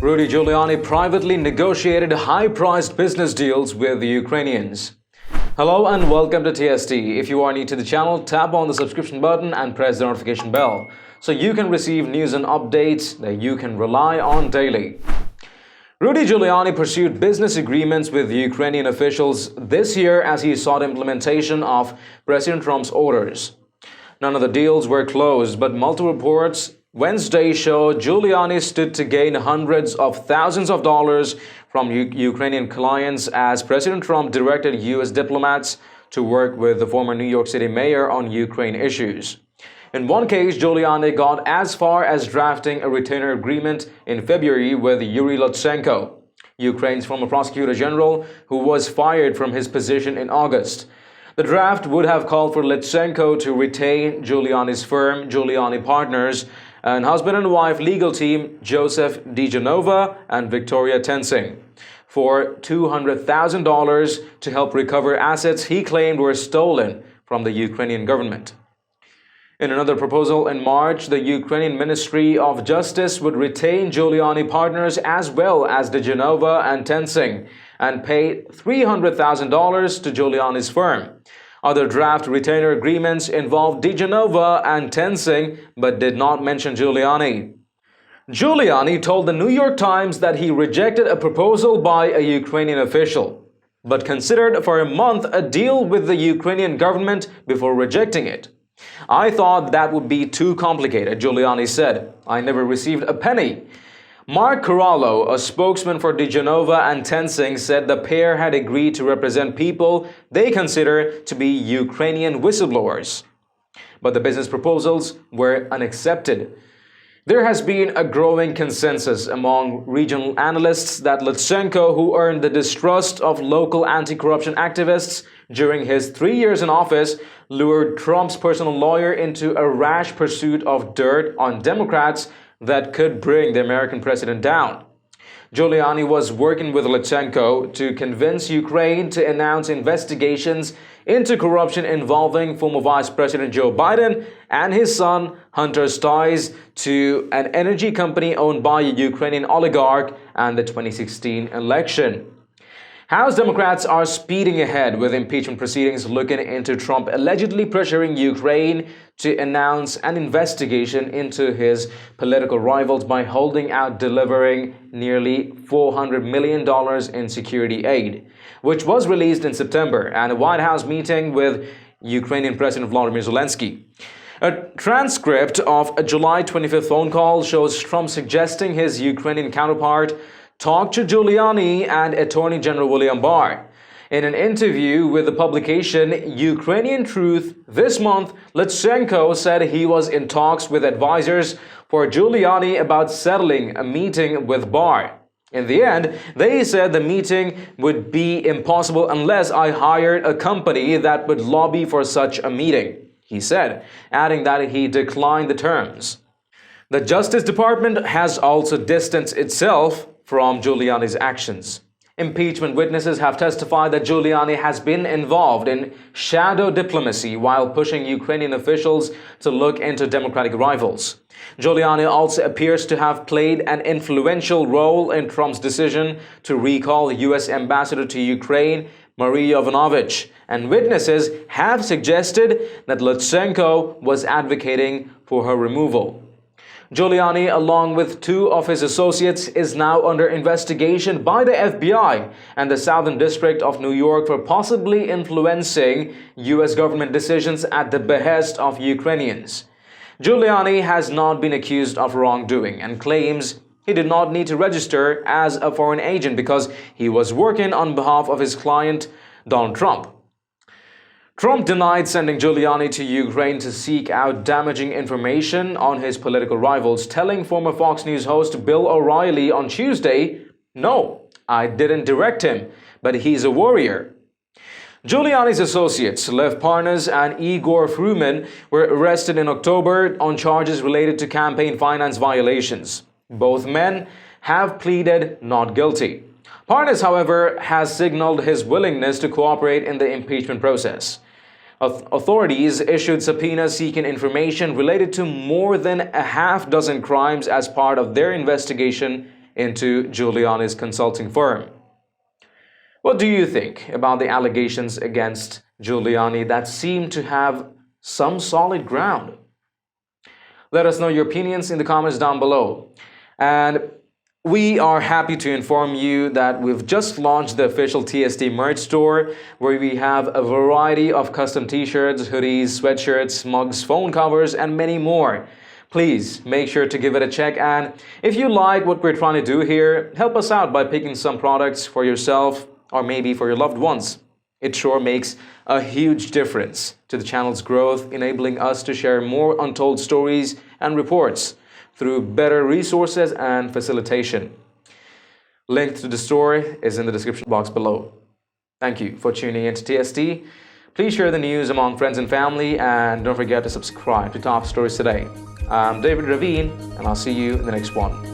Rudy Giuliani privately negotiated high-priced business deals with the Ukrainians. Hello and welcome to TST. If you are new to the channel, tap on the subscription button and press the notification bell so you can receive news and updates that you can rely on daily. Rudy Giuliani pursued business agreements with Ukrainian officials this year as he sought implementation of President Trump's orders. None of the deals were closed, but multiple reports Wednesday showed Giuliani stood to gain hundreds of thousands of dollars from Ukrainian clients as President Trump directed U.S. diplomats to work with the former New York City mayor on Ukraine issues. In one case, Giuliani got as far as drafting a retainer agreement in February with Yuri Lutsenko, Ukraine's former prosecutor general, who was fired from his position in August. The draft would have called for Lutsenko to retain Giuliani's firm, Giuliani Partners, and husband and wife legal team Joseph DiGenova and Victoria Tensing for $200,000 to help recover assets he claimed were stolen from the Ukrainian government. In another proposal in March, the Ukrainian Ministry of Justice would retain Giuliani Partners as well as DiGenova and Tensing and pay $300,000 to Giuliani's firm. Other draft retainer agreements involved DiGenova and Tensing but did not mention Giuliani. Giuliani told the New York Times that he rejected a proposal by a Ukrainian official, but considered for a month a deal with the Ukrainian government before rejecting it. "I thought that would be too complicated," Giuliani said. "I never received a penny." Mark Corallo, a spokesman for DiGenova and Tensing, said the pair had agreed to represent people they consider to be Ukrainian whistleblowers. But the business proposals were unaccepted. There has been a growing consensus among regional analysts that Lutsenko, who earned the distrust of local anti-corruption activists during his 3 years in office, lured Trump's personal lawyer into a rash pursuit of dirt on Democrats that could bring the American president down. Giuliani was working with Lutsenko to convince Ukraine to announce investigations into corruption involving former Vice President Joe Biden and his son Hunter's ties to an energy company owned by a Ukrainian oligarch and the 2016 election. House Democrats are speeding ahead with impeachment proceedings looking into Trump allegedly pressuring Ukraine to announce an investigation into his political rivals by holding out delivering nearly $400 million in security aid, which was released in September at a White House meeting with Ukrainian President Volodymyr Zelensky. A transcript of a July 25th phone call shows Trump suggesting his Ukrainian counterpart talked to Giuliani and Attorney General William Barr. In an interview with the publication Ukrainian Truth this month, Lutsenko said he was in talks with advisors for Giuliani about settling a meeting with Barr. In the end, they said the meeting would be impossible unless I hired a company that would lobby for such a meeting, he said, adding that he declined the terms. The Justice Department has also distanced itself from Giuliani's actions. Impeachment witnesses have testified that Giuliani has been involved in shadow diplomacy while pushing Ukrainian officials to look into Democratic rivals. Giuliani also appears to have played an influential role in Trump's decision to recall U.S. Ambassador to Ukraine, Marie Yovanovitch, and witnesses have suggested that Lutsenko was advocating for her removal. Giuliani, along with 2 of his associates, is now under investigation by the FBI and the Southern District of New York for possibly influencing U.S. government decisions at the behest of Ukrainians. Giuliani has not been accused of wrongdoing and claims he did not need to register as a foreign agent because he was working on behalf of his client, Donald Trump. Trump denied sending Giuliani to Ukraine to seek out damaging information on his political rivals, telling former Fox News host Bill O'Reilly on Tuesday, "No, I didn't direct him, but he's a warrior." Giuliani's associates, Lev Parnas and Igor Fruman, were arrested in October on charges related to campaign finance violations. Both men have pleaded not guilty. Parnas, however, has signaled his willingness to cooperate in the impeachment process. Authorities issued subpoenas seeking information related to more than a half dozen crimes as part of their investigation into Giuliani's consulting firm. What do you think about the allegations against Giuliani that seem to have some solid ground? Let us know your opinions in the comments down below. And we are happy to inform you that we've just launched the official TST merch store, where we have a variety of custom t-shirts, hoodies, sweatshirts, mugs, phone covers, and many more. Please make sure to give it a check, and if you like what we're trying to do here, help us out by picking some products for yourself or maybe for your loved ones. It sure makes a huge difference to the channel's growth, enabling us to share more untold stories and reports through better resources and facilitation. Link to the store is in the description box below. Thank you for tuning in to TST. Please share the news among friends and family, and don't forget to subscribe to Top Stories Today. I'm David Ravine, and I'll see you in the next one.